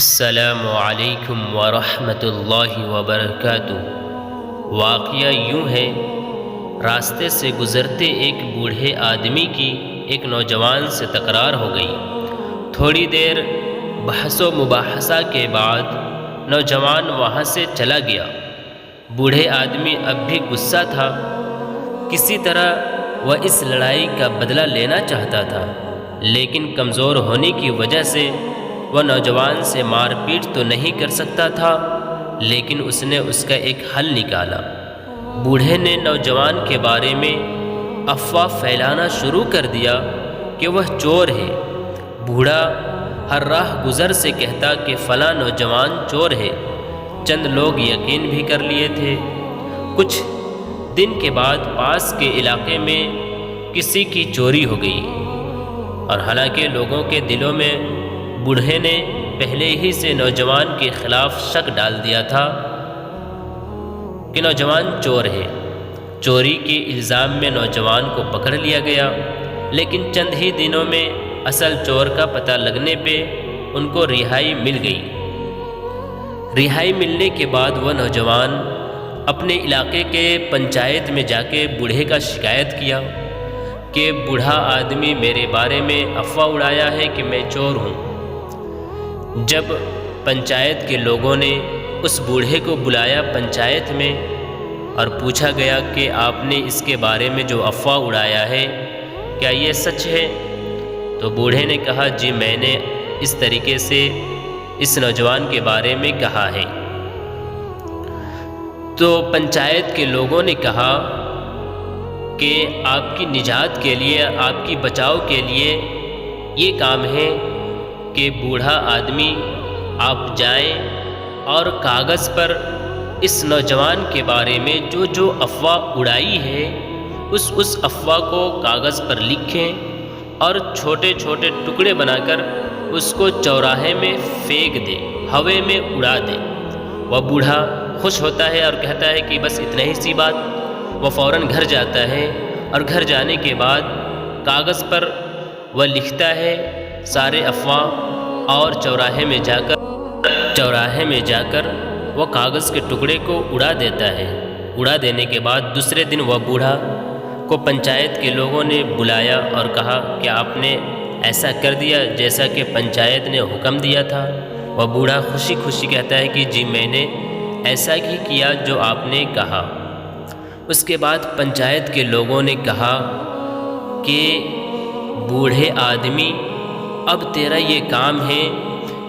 السلام علیکم ورحمۃ اللہ وبرکاتہ۔ واقعہ یوں ہے، راستے سے گزرتے ایک بوڑھے آدمی کی ایک نوجوان سے تکرار ہو گئی۔ تھوڑی دیر بحث و مباحثہ کے بعد نوجوان وہاں سے چلا گیا۔ بوڑھے آدمی اب بھی غصہ تھا، کسی طرح وہ اس لڑائی کا بدلہ لینا چاہتا تھا، لیکن کمزور ہونے کی وجہ سے وہ نوجوان سے مار پیٹ تو نہیں کر سکتا تھا، لیکن اس نے اس کا ایک حل نکالا۔ بوڑھے نے نوجوان کے بارے میں افواہ پھیلانا شروع کر دیا کہ وہ چور ہے۔ بوڑھا ہر راہ گزر سے کہتا کہ فلاں نوجوان چور ہے۔ چند لوگ یقین بھی کر لیے تھے۔ کچھ دن کے بعد پاس کے علاقے میں کسی کی چوری ہو گئی، اور حالانکہ لوگوں کے دلوں میں بوڑھے نے پہلے ہی سے نوجوان کے خلاف شک ڈال دیا تھا کہ نوجوان چور ہے۔ چوری کے الزام میں نوجوان کو پکڑ لیا گیا، لیکن چند ہی دنوں میں اصل چور کا پتہ لگنے پہ ان کو رہائی مل گئی۔ رہائی ملنے کے بعد وہ نوجوان اپنے علاقے کے پنچایت میں جا کے بوڑھے کا شکایت کیا کہ بوڑھا آدمی میرے بارے میں افواہ اڑایا ہے کہ میں چور ہوں۔ جب پنچایت کے لوگوں نے اس بوڑھے کو بلایا پنچایت میں اور پوچھا گیا کہ آپ نے اس کے بارے میں جو افواہ اڑایا ہے کیا یہ سچ ہے، تو بوڑھے نے کہا جی میں نے اس طریقے سے اس نوجوان کے بارے میں کہا ہے۔ تو پنچایت کے لوگوں نے کہا کہ آپ کی نجات کے لیے، آپ کی بچاؤ کے لیے یہ کام ہے کہ بوڑھا آدمی آپ جائیں اور کاغذ پر اس نوجوان کے بارے میں جو افواہ اڑائی ہے اس افواہ کو کاغذ پر لکھیں اور چھوٹے چھوٹے ٹکڑے بنا کر اس کو چوراہے میں پھینک دے، ہوے میں اڑا دے۔ وہ بوڑھا خوش ہوتا ہے اور کہتا ہے کہ بس اتنا ہی سی بات۔ وہ فوراً گھر جاتا ہے اور گھر جانے کے بعد کاغذ پر وہ لکھتا ہے سارے افواہ، اور چوراہے میں جا کر وہ کاغذ کے ٹکڑے کو اڑا دیتا ہے۔ اڑا دینے کے بعد دوسرے دن وہ بوڑھا کو پنچایت کے لوگوں نے بلایا اور کہا کہ آپ نے ایسا کر دیا جیسا کہ پنچایت نے حکم دیا تھا۔ وہ بوڑھا خوشی خوشی کہتا ہے کہ جی میں نے ایسا ہی کیا جو آپ نے کہا۔ اس کے بعد پنچایت کے لوگوں نے کہا کہ بوڑھے آدمی اب تیرا یہ کام ہے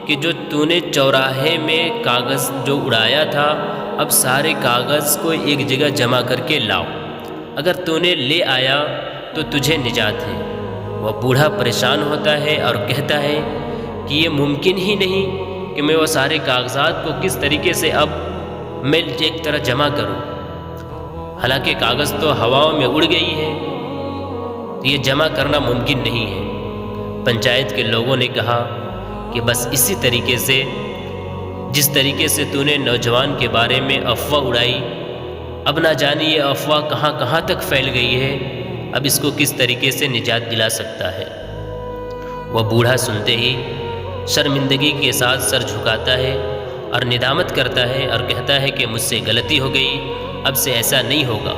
کہ جو تو نے چوراہے میں کاغذ جو اڑایا تھا اب سارے کاغذ کو ایک جگہ جمع کر کے لاؤ، اگر تو نے لے آیا تو تجھے نجات ہے۔ وہ بوڑھا پریشان ہوتا ہے اور کہتا ہے کہ یہ ممکن ہی نہیں کہ میں وہ سارے کاغذات کو کس طریقے سے اب میں ایک طرح جمع کروں، حالانکہ کاغذ تو ہواؤں میں اڑ گئی ہے، یہ جمع کرنا ممکن نہیں ہے۔ پنچایت کے لوگوں نے کہا کہ بس اسی طریقے سے جس طریقے سے تو نے نوجوان کے بارے میں افواہ اڑائی، اب نہ جانے یہ افواہ کہاں کہاں تک پھیل گئی ہے، اب اس کو کس طریقے سے نجات دلا سکتا ہے۔ وہ بوڑھا سنتے ہی شرمندگی کے ساتھ سر جھکاتا ہے اور ندامت کرتا ہے اور کہتا ہے کہ مجھ سے غلطی ہو گئی، اب سے ایسا نہیں ہوگا۔